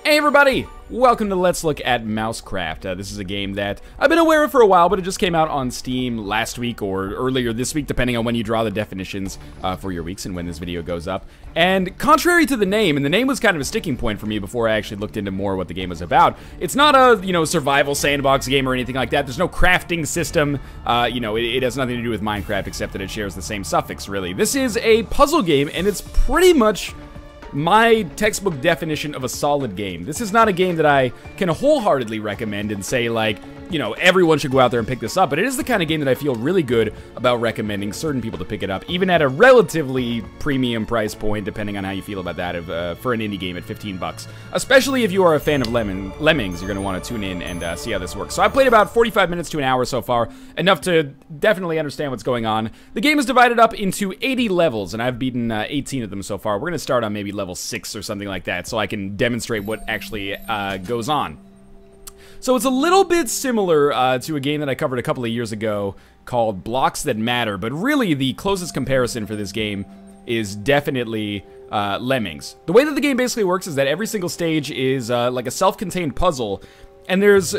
Hey everybody! Welcome to Let's Look at Mousecraft. This is a game that I've been aware of for a while, but it just came out on Steam last week or earlier this week, depending on when you draw the definitions for your weeks and when this video goes up. And contrary to the name, and the name was kind of a sticking point for me before I actually looked into more what the game was about, it's not a, survival sandbox game or anything like that. There's no crafting system. It has nothing to do with Minecraft except that it shares the same suffix, really. This is a puzzle game, and it's pretty much my textbook definition of a solid game. This is not a game that I can wholeheartedly recommend and say, like, everyone should go out there and pick this up, but it is the kind of game that I feel really good about recommending certain people to pick it up, even at a relatively premium price point, depending on how you feel about that, for an indie game at 15 bucks. Especially if you are a fan of Lemmings, you're going to want to tune in and see how this works. So I played about 45 minutes to an hour so far, enough to definitely understand what's going on. The game is divided up into 80 levels, and I've beaten 18 of them so far. We're going to start on maybe level 6 or something like that, so I can demonstrate what actually goes on. So it's a little bit similar to a game that I covered a couple of years ago called Blocks That Matter, but really the closest comparison for this game is definitely Lemmings. The way that the game basically works is that every single stage is like a self-contained puzzle, and there's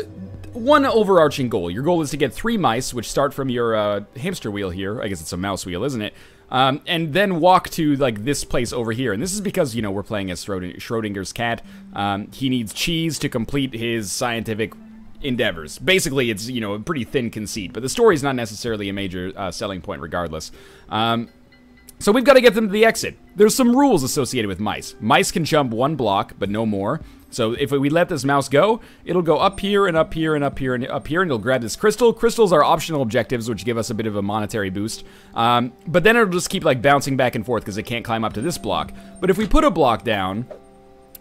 one overarching goal. Your goal is to get 3 mice, which start from your hamster wheel here. I guess it's a mouse wheel, isn't it? And then walk to, like, this place over here. And this is because, we're playing as Schrodinger's cat. He needs cheese to complete his scientific endeavors. Basically, it's, a pretty thin conceit. But the story's not necessarily a major selling point regardless. So we've got to get them to the exit. There's some rules associated with mice. Mice can jump 1 block, but no more. So if we let this mouse go, it'll go up here and up here and up here and up here, and it'll grab this crystal. Crystals are optional objectives, which give us a bit of a monetary boost. But then it'll just keep, like, bouncing back and forth because it can't climb up to this block. But if we put a block down,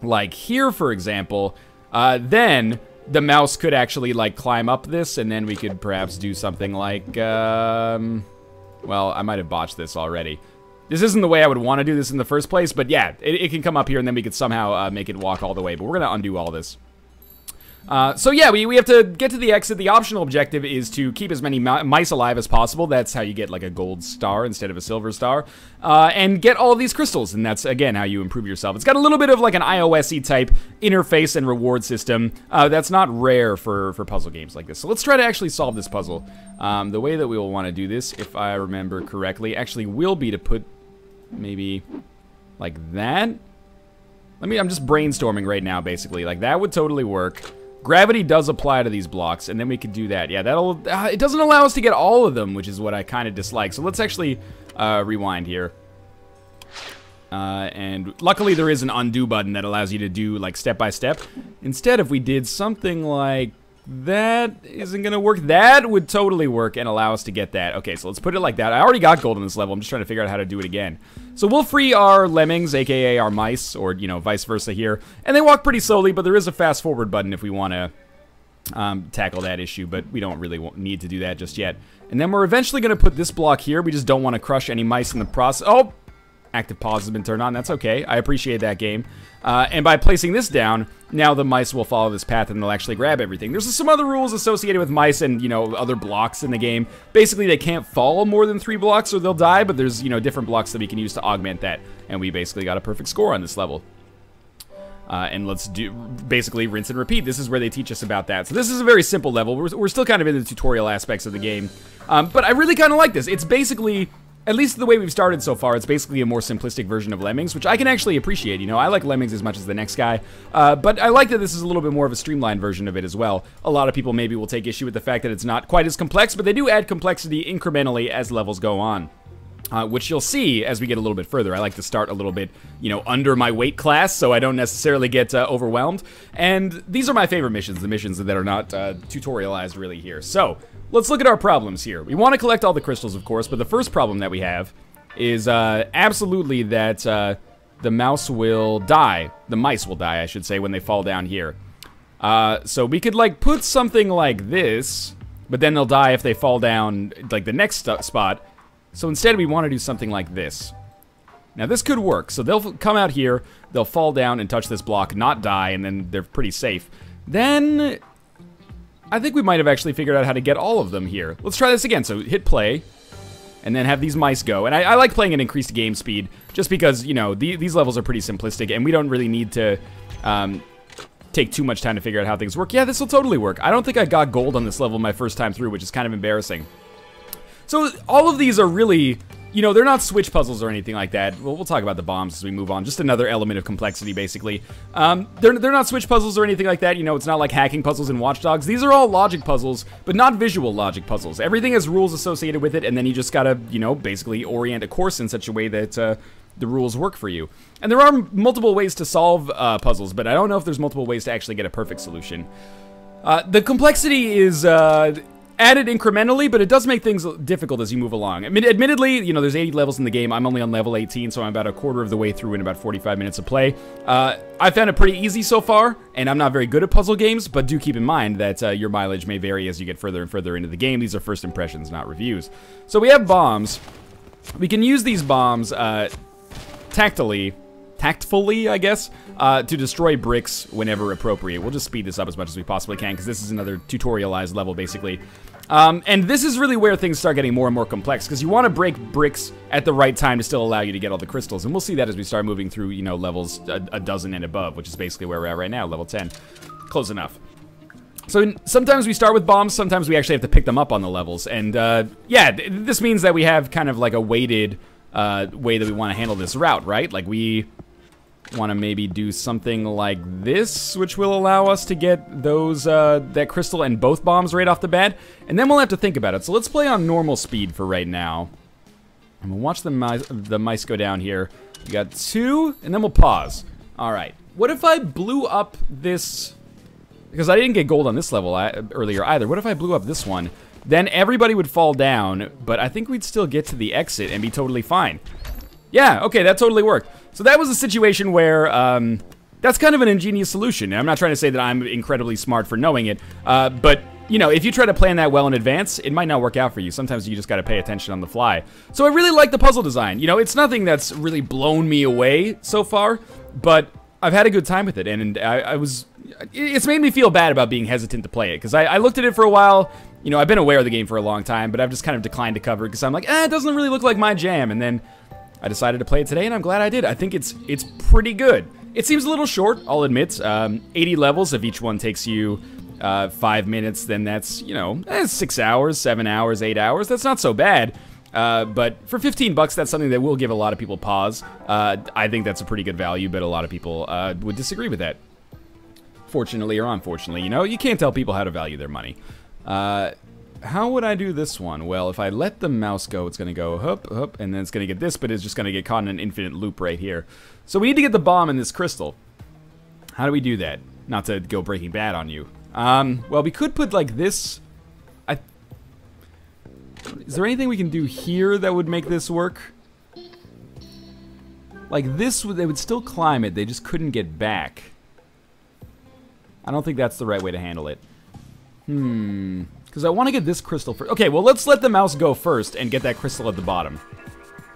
like here, for example, then the mouse could actually, like, climb up this, and then we could perhaps do something like, well, I might have botched this already. This isn't the way I would want to do this in the first place, but yeah, it can come up here and then we could somehow make it walk all the way, but we're going to undo all this. So yeah, we have to get to the exit. The optional objective is to keep as many mice alive as possible. That's how you get, like, a gold star instead of a silver star. And get all of these crystals, and that's, again, how you improve yourself. It's got a little bit of, like, an iOS-y type interface and reward system. That's not rare for puzzle games like this. So let's try to actually solve this puzzle. The way that we will want to do this, if I remember correctly, actually will be to put maybe like that. I'm just brainstorming right now, basically. Like, that would totally work. Gravity does apply to these blocks, and then we could do that. Yeah, that'll, it doesn't allow us to get all of them, which is what I kind of dislike. So let's actually rewind here. And luckily there is an undo button that allows you to do, like, step by step. Instead, if we did something like that, isn't gonna work. That would totally work and allow us to get that. Okay, so let's put it like that. I already got gold on this level. I'm just trying to figure out how to do it again. So we'll free our lemmings, aka our mice, or, vice versa here. And they walk pretty slowly, but there is a fast forward button if we want to tackle that issue, but we don't really need to do that just yet. And then we're eventually going to put this block here. We just don't want to crush any mice in the process. Oh! Active pause has been turned on. That's okay. I appreciate that, game. And by placing this down, now the mice will follow this path and they'll actually grab everything. There's some other rules associated with mice and, other blocks in the game. Basically, they can't fall more than 3 blocks or they'll die, but there's, different blocks that we can use to augment that. And we basically got a perfect score on this level. And let's do basically rinse and repeat. This is where they teach us about that. So this is a very simple level. We're still kind of in the tutorial aspects of the game. But I really kind of like this. It's basically, at least the way we've started so far, it's basically a more simplistic version of Lemmings, which I can actually appreciate. I like Lemmings as much as the next guy, but I like that this is a little bit more of a streamlined version of it as well. A lot of people maybe will take issue with the fact that it's not quite as complex, but they do add complexity incrementally as levels go on. Which you'll see as we get a little bit further. I like to start a little bit, under my weight class, so I don't necessarily get overwhelmed. And these are my favorite missions, the missions that are not tutorialized really here. So, let's look at our problems here. We want to collect all the crystals, of course, but the first problem that we have is absolutely that the mouse will die. The mice will die, I should say, when they fall down here. So we could, like, put something like this, but then they'll die if they fall down, like, the next spot. So instead, we want to do something like this. Now, this could work. So they'll come out here, they'll fall down and touch this block, not die, and then they're pretty safe. Then, I think we might have actually figured out how to get all of them here. Let's try this again. So hit play, and then have these mice go. And I like playing at increased game speed, just because, these levels are pretty simplistic, and we don't really need to take too much time to figure out how things work. Yeah, this will totally work. I don't think I got gold on this level my first time through, which is kind of embarrassing. So all of these are really, you know, they're not switch puzzles or anything like that. We'll talk about the bombs as we move on. Just another element of complexity, basically. They're not switch puzzles or anything like that. You know, it's not like hacking puzzles in Watch Dogs. These are all logic puzzles, but not visual logic puzzles. Everything has rules associated with it, and then you just gotta, you know, basically orient a course in such a way that the rules work for you. And there are multiple ways to solve puzzles, but I don't know if there's multiple ways to actually get a perfect solution. The complexity is added incrementally, but it does make things difficult as you move along. I mean, admittedly, you know, there's 80 levels in the game. I'm only on level 18, so I'm about a quarter of the way through in about 45 minutes of play. I found it pretty easy so far, and I'm not very good at puzzle games, but do keep in mind that your mileage may vary as you get further and further into the game. These are first impressions, not reviews. So we have bombs. We can use these bombs tactfully, I guess, to destroy bricks whenever appropriate. We'll just speed this up as much as we possibly can, because this is another tutorialized level, basically. And this is really where things start getting more and more complex, because you want to break bricks at the right time to still allow you to get all the crystals. And we'll see that as we start moving through, you know, levels a dozen and above, which is basically where we're at right now, level 10. Close enough. So sometimes we start with bombs, sometimes we actually have to pick them up on the levels. And yeah, this means that we have kind of like a weighted way that we want to handle this route, right? Like we want to maybe do something like this, which will allow us to get those that crystal and both bombs right off the bat, and then we'll have to think about it. So let's play on normal speed for right now, and we'll watch the mice go down here. We got 2, and then we'll pause. All right. What if I blew up this? Because I didn't get gold on this level earlier either. What if I blew up this one? Then everybody would fall down, but I think we'd still get to the exit and be totally fine. Yeah, okay, that totally worked. So that was a situation where, that's kind of an ingenious solution. And I'm not trying to say that I'm incredibly smart for knowing it, but, you know, if you try to plan that well in advance, it might not work out for you. Sometimes you just gotta pay attention on the fly. So I really like the puzzle design. You know, it's nothing that's really blown me away so far, but I've had a good time with it, and it's made me feel bad about being hesitant to play it, because I looked at it for a while. You know, I've been aware of the game for a long time, but I've just kind of declined to cover it, because I'm like, it doesn't really look like my jam, and then I decided to play it today, and I'm glad I did. I think it's pretty good. It seems a little short, I'll admit. 80 levels, if each one takes you 5 minutes, then that's, you know, 6 hours, 7 hours, 8 hours. That's not so bad. But for 15 bucks, that's something that will give a lot of people pause. I think that's a pretty good value, but a lot of people would disagree with that. Fortunately or unfortunately, you know, you can't tell people how to value their money. How would I do this one? Well, if I let the mouse go, it's going to go hup, hup, and then it's going to get this, but it's just going to get caught in an infinite loop right here. So we need to get the bomb in this crystal. How do we do that? Not to go Breaking Bad on you. Well, we could put like this. Is there anything we can do here that would make this work? Like this, they would still climb it, they just couldn't get back. I don't think that's the right way to handle it. Because I want to get this crystal first. Okay, well, let's let the mouse go first and get that crystal at the bottom.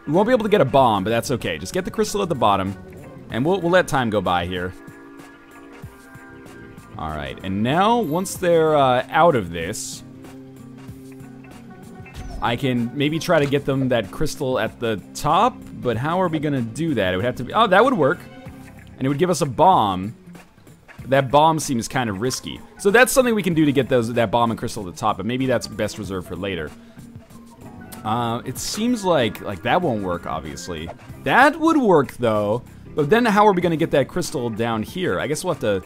We won't be able to get a bomb, but that's okay. Just get the crystal at the bottom, and we'll let time go by here. All right, and now, once they're out of this, I can maybe try to get them that crystal at the top, but how are we going to do that? It would have to be... Oh, that would work. And it would give us a bomb. That bomb seems kind of risky. So that's something we can do to get that bomb and crystal at the top, but maybe that's best reserved for later. It seems like that won't work, obviously. That would work, though. But then how are we going to get that crystal down here? I guess we'll have to...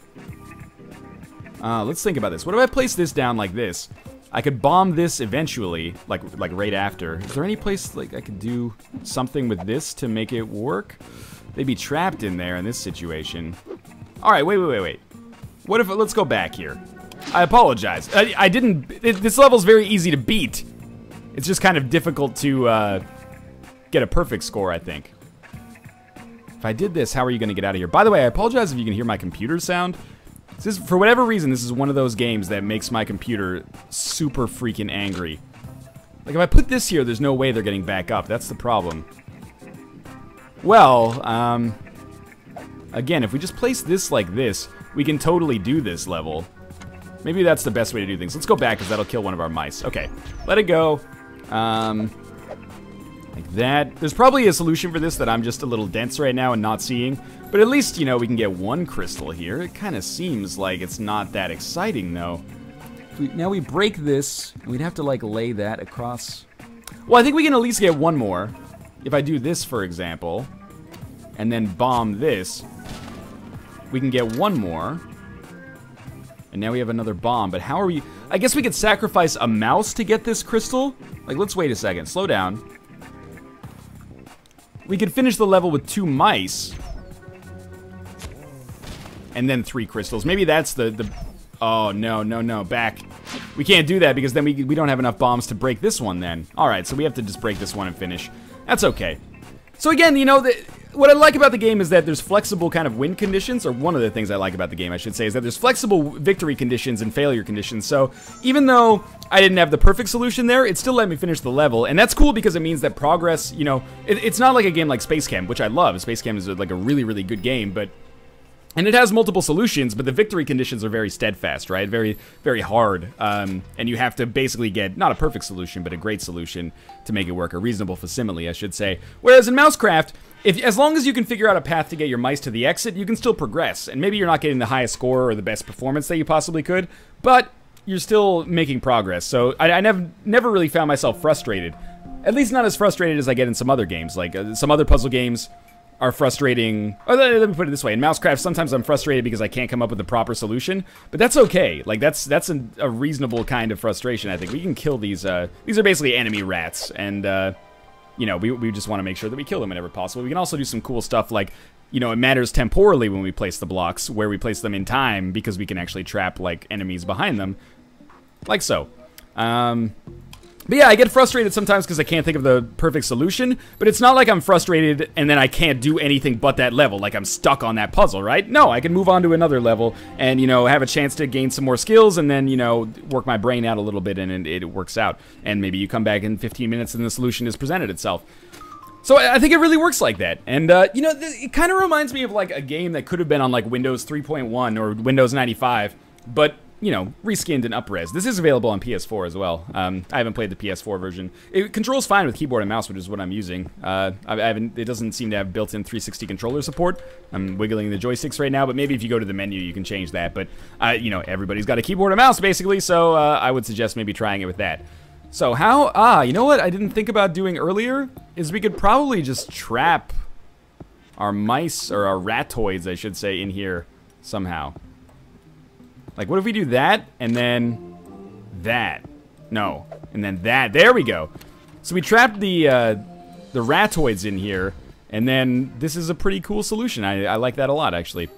let's think about this. What if I place this down like this? I could bomb this eventually, like right after. Is there any place like I could do something with this to make it work? They'd be trapped in there in this situation. All right, wait. What if, let's go back here. I apologize. I didn't, this level's very easy to beat. It's just kind of difficult to get a perfect score, I think. If I did this, how are you gonna get out of here? By the way, I apologize if you can hear my computer sound. This, for whatever reason, this is one of those games that makes my computer super freaking angry. Like, if I put this here, there's no way they're getting back up. That's the problem. Well, again, if we just place this like this, we can totally do this level. Maybe that's the best way to do things. Let's go back, because that'll kill one of our mice. Okay, let it go. Like that. There's probably a solution for this that I'm just a little dense right now and not seeing. But at least, you know, we can get one crystal here. It kind of seems like it's not that exciting, though. Now we break this. We'd have to, like, lay that across. Well, I think we can at least get one more. If I do this, for example, and then bomb this, we can get one more. And now we have another bomb. But how are we... I guess we could sacrifice a mouse to get this crystal. Like, let's wait a second. Slow down. We could finish the level with 2 mice. And then 3 crystals. Maybe that's the... Oh, no. Back. We can't do that because then we don't have enough bombs to break this one then. Alright, so we have to just break this one and finish. That's okay. So again, you know, what I like about the game is that there's flexible kind of win conditions, or one of the things I like about the game, I should say, is that there's flexible victory conditions and failure conditions. So even though I didn't have the perfect solution there, it still let me finish the level, and that's cool because it means that progress, you know, it's not like a game like Space Chem, which I love. Space Chem is like a really, really good game, but... And it has multiple solutions, but the victory conditions are very steadfast, right? Very, very hard. And you have to basically get, not a perfect solution, but a great solution to make it work. A reasonable facsimile, I should say. Whereas in Mousecraft, as long as you can figure out a path to get your mice to the exit, you can still progress. And maybe you're not getting the highest score or the best performance that you possibly could, but you're still making progress. So I never really found myself frustrated. At least not as frustrated as I get in some other games. Like some other puzzle games are frustrating. Oh, let me put it this way. In Mousecraft, sometimes I'm frustrated because I can't come up with the proper solution, but that's okay. Like, that's a reasonable kind of frustration, I think. We can kill these are basically enemy rats, and, you know, we just want to make sure that we kill them whenever possible. We can also do some cool stuff like, you know, it matters temporally when we place the blocks, where we place them in time, because we can actually trap, like, enemies behind them. Like so. But yeah, I get frustrated sometimes because I can't think of the perfect solution, but it's not like I'm frustrated and then I can't do anything but that level, like I'm stuck on that puzzle, right? No, I can move on to another level and, you know, have a chance to gain some more skills and then, you know, work my brain out a little bit and it works out. And maybe you come back in 15 minutes and the solution has presented itself. So I think it really works like that. And, you know, it kind of reminds me of, like, a game that could have been on, like, Windows 3.1 or Windows 95, but... you know, reskinned and up-res. This is available on PS4 as well. I haven't played the PS4 version. It controls fine with keyboard and mouse, which is what I'm using. It doesn't seem to have built-in 360 controller support. I'm wiggling the joysticks right now, but maybe if you go to the menu, you can change that. But, you know, everybody's got a keyboard and mouse, basically, so I would suggest maybe trying it with that. So how... you know what I didn't think about doing earlier? Is we could probably just trap our mice, or our ratoids, I should say, in here somehow. Like, what if we do that, and then that? No. And then that. There we go. So we trapped the ratoids in here, and then this is a pretty cool solution. I like that a lot, actually.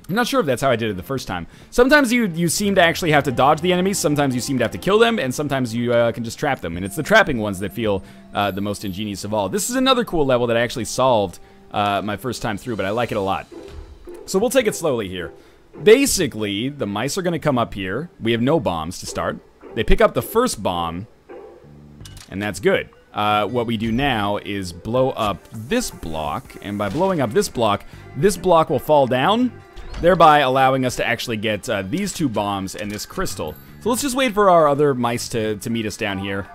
I'm not sure if that's how I did it the first time. Sometimes you seem to actually have to dodge the enemies, sometimes you seem to have to kill them, and sometimes you can just trap them. And it's the trapping ones that feel the most ingenious of all. This is another cool level that I actually solved my first time through, but I like it a lot. So we'll take it slowly here. Basically, the mice are going to come up here. We have no bombs to start. They pick up the first bomb, and that's good. What we do now is blow up this block, and by blowing up this block will fall down, thereby allowing us to actually get these 2 bombs and this crystal. So let's just wait for our other mice to meet us down here.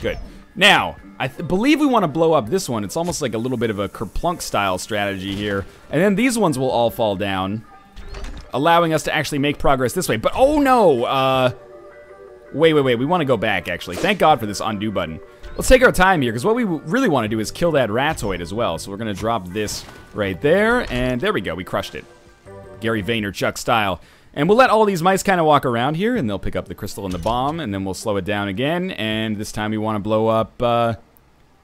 Good. Now, I believe we want to blow up this one. It's almost like a little bit of a Kerplunk-style strategy here. And then these ones will all fall down, allowing us to actually make progress this way. But, oh no! Wait. We want to go back, actually. Thank God for this undo button. Let's take our time here, because what we really want to do is kill that ratoid as well. So we're going to drop this right there, and there we go. We crushed it. Gary Vaynerchuk style. And we'll let all these mice kind of walk around here, and they'll pick up the crystal and the bomb, and then we'll slow it down again. And this time we want to blow up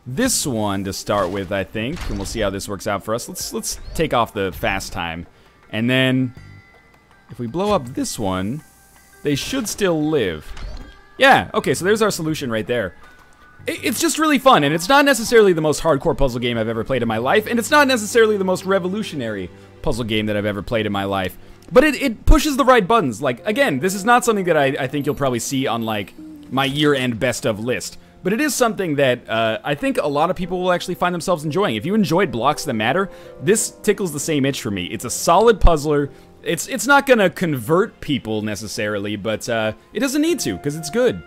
this one to start with, I think. And we'll see how this works out for us. Let's take off the fast time. And then... if we blow up this one, they should still live. Yeah, okay, so there's our solution right there. It's just really fun, and it's not necessarily the most hardcore puzzle game I've ever played in my life, and it's not necessarily the most revolutionary puzzle game that I've ever played in my life. But it pushes the right buttons. Like, again, this is not something that I think you'll probably see on, like, my year-end best-of list. But it is something that I think a lot of people will actually find themselves enjoying. If you enjoyed Blocks That Matter, this tickles the same itch for me. It's a solid puzzler. It's not gonna convert people necessarily, but it doesn't need to, because it's good.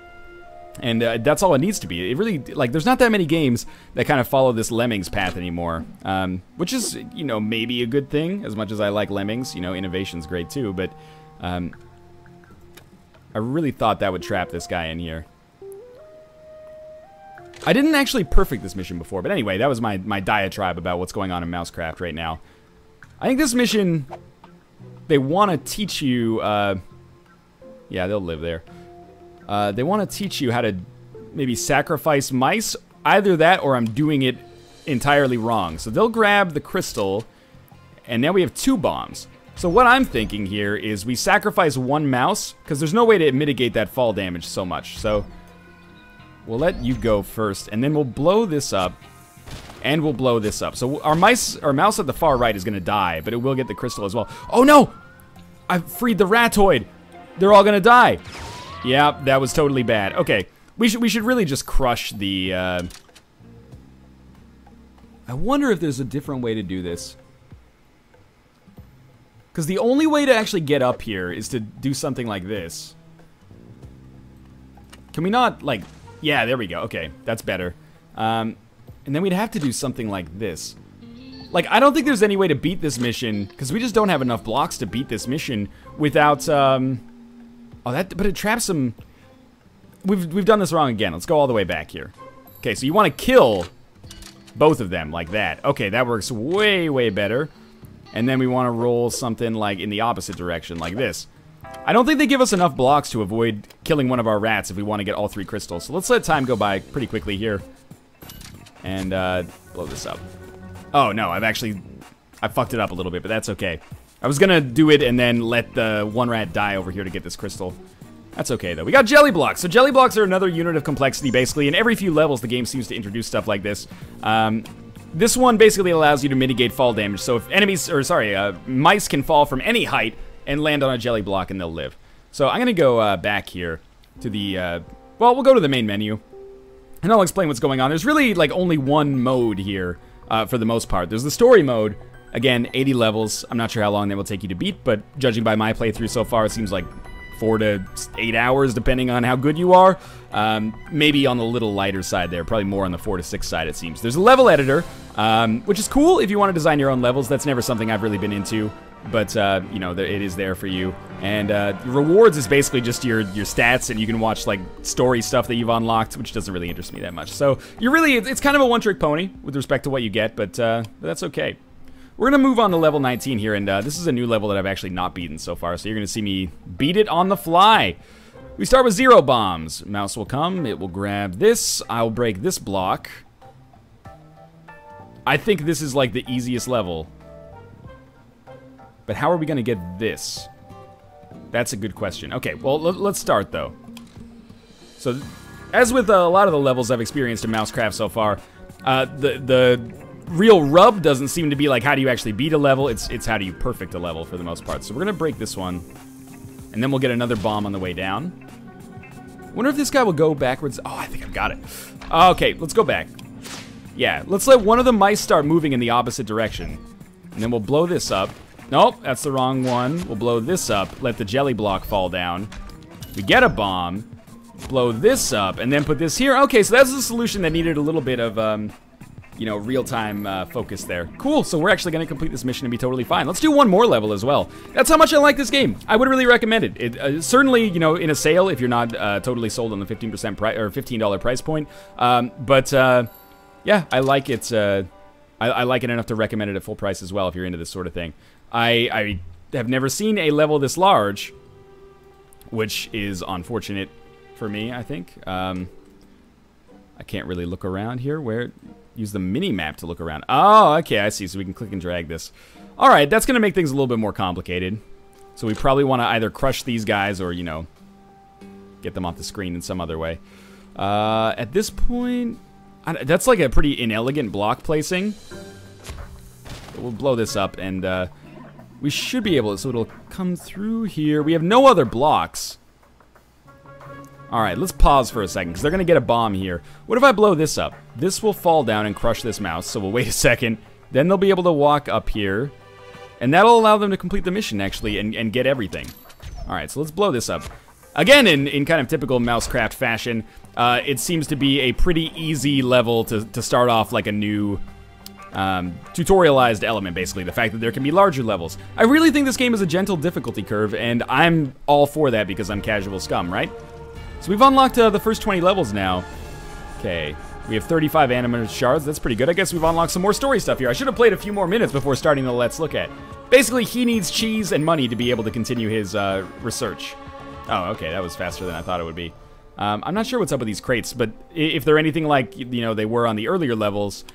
And that's all it needs to be. It really, like, there's not that many games that kind of follow this Lemmings path anymore. Which is, you know, maybe a good thing, as much as I like Lemmings. You know, innovation's great too, but I really thought that would trap this guy in here. I didn't actually perfect this mission before, but anyway, that was my diatribe about what's going on in Mousecraft right now. I think this mission, they want to teach you, yeah, they'll live there. They want to teach you how to maybe sacrifice mice. Either that or I'm doing it entirely wrong. So they'll grab the crystal, and now we have 2 bombs. So what I'm thinking here is we sacrifice 1 mouse, because there's no way to mitigate that fall damage so much. So we'll let you go first, and then we'll blow this up, and we'll blow this up. So our mouse at the far right is going to die, but it will get the crystal as well. Oh no! I freed the ratoid! They're all going to die! Yeah, that was totally bad. Okay, we should really just crush the, I wonder if there's a different way to do this. Because the only way to actually get up here is to do something like this. Can we not, like... Yeah, there we go. Okay, that's better. And then we'd have to do something like this. Like, I don't think there's any way to beat this mission, because we just don't have enough blocks to beat this mission without, oh, but it traps them. We've done this wrong again. Let's go all the way back here. Okay, so you want to kill both of them like that. Okay, that works way, way better. And then we want to roll something like in the opposite direction, like this. I don't think they give us enough blocks to avoid killing one of our rats if we want to get all 3 crystals. So let's let time go by pretty quickly here. And blow this up. Oh, no, I fucked it up a little bit, but that's okay. I was gonna do it and then let the 1 rat die over here to get this crystal. That's okay, though. We got jelly blocks. So jelly blocks are another unit of complexity, basically. In every few levels, the game seems to introduce stuff like this. This one basically allows you to mitigate fall damage. So if enemies, or sorry, mice can fall from any height and land on a jelly block and they'll live. So I'm gonna go back here to the, well, we'll go to the main menu. And I'll explain what's going on. There's really, like, only one mode here, for the most part. There's the story mode. Again, 80 levels. I'm not sure how long they will take you to beat, but judging by my playthrough so far, it seems like 4 to 8 hours, depending on how good you are. Maybe on the little lighter side there. Probably more on the 4 to 6 side, it seems. There's a level editor, which is cool if you want to design your own levels. That's never something I've really been into, but, you know, it is there for you. And rewards is basically just your stats, and you can watch, like, story stuff that you've unlocked, which doesn't really interest me that much. So, it's kind of a one-trick pony with respect to what you get, but that's okay. We're going to move on to level 19 here, and this is a new level that I've actually not beaten so far, so you're going to see me beat it on the fly. We start with 0 bombs. Mouse will come, it will grab this, I'll break this block. I think this is like the easiest level. But how are we going to get this? That's a good question. Okay, well, let's start, though. So, as with a lot of the levels I've experienced in Mousecraft so far, the real rub doesn't seem to be like how do you actually beat a level, it's how do you perfect a level for the most part. So we're gonna break this one, and then we'll get another bomb on the way down. Wonder if this guy will go backwards. Oh, I think I've got it. Okay, let's go back. Yeah, let's let one of the mice start moving in the opposite direction. And then we'll blow this up. Nope, that's the wrong one. We'll blow this up, let the jelly block fall down. We get a bomb, blow this up, and then put this here. Okay, so that's the solution that needed a little bit of, you know, real-time focus there. Cool, so we're actually going to complete this mission and be totally fine. Let's do one more level as well. That's how much I like this game. I would really recommend it. Certainly, you know, in a sale if you're not totally sold on the 15% price or $15 price point. Yeah, I like it. I like it enough to recommend it at full price as well if you're into this sort of thing. I have never seen a level this large, which is unfortunate for me, I think. I can't really look around here. Use the mini-map to look around. Oh, okay, I see. So we can click and drag this. All right, that's going to make things a little bit more complicated. So we probably want to either crush these guys or, you know, get them off the screen in some other way. At this point, that's like a pretty inelegant block placing. We'll blow this up, and we should be able to, so it'll come through here. We have no other blocks. All right, let's pause for a second, because they're going to get a bomb here. What if I blow this up? This will fall down and crush this mouse, so we'll wait a second. Then they'll be able to walk up here, and that'll allow them to complete the mission, actually, and get everything. All right, so let's blow this up. again, in kind of typical Mousecraft fashion, it seems to be a pretty easy level to start off like a new tutorialized element, basically. The fact that there can be larger levels. I really think this game is a gentle difficulty curve, and I'm all for that because I'm casual scum, right? So we've unlocked the first 20 levels now. Okay, we have 35 animated shards. That's pretty good. I guess we've unlocked some more story stuff here. I should have played a few more minutes before starting the Let's Look At. Basically, he needs cheese and money to be able to continue his research. Oh, okay, that was faster than I thought it would be. I'm not sure what's up with these crates, but if they're anything like, you know, they were on the earlier levels,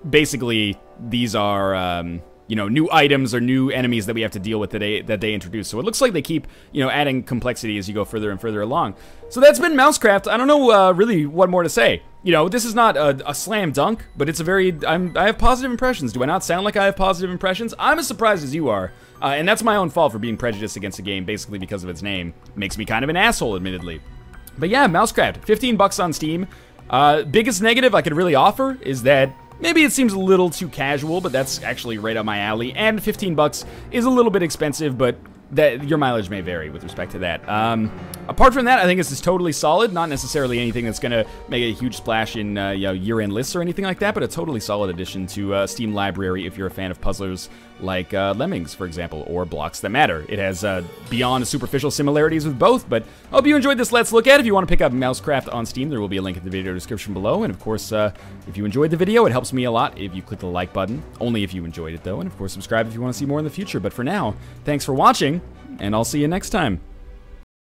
basically these are, you know, new items or new enemies that we have to deal with that they introduce. So it looks like they keep, you know, adding complexity as you go further and further along. So that's been Mousecraft. I don't know really what more to say. You know, this is not a slam dunk, but it's a very, I have positive impressions. Do I not sound like I have positive impressions? I'm as surprised as you are. And that's my own fault for being prejudiced against a game basically because of its name. Makes me kind of an asshole, admittedly. But yeah, Mousecraft, 15 bucks on Steam. Biggest negative I could really offer is that maybe it seems a little too casual, but that's actually right up my alley. And 15 bucks is a little bit expensive, but that your mileage may vary with respect to that. Apart from that, I think this is totally solid. Not necessarily anything that's gonna make a huge splash in you know, year-end lists or anything like that, but a totally solid addition to Steam library if you're a fan of puzzlers like Lemmings, for example, or Blocks That Matter. It has beyond superficial similarities with both, but I hope you enjoyed this Let's Look At. If you want to pick up Mousecraft on Steam, there will be a link in the video description below, and of course, if you enjoyed the video, it helps me a lot if you click the like button, only if you enjoyed it though, and of course subscribe if you want to see more in the future. But for now, thanks for watching, and I'll see you next time.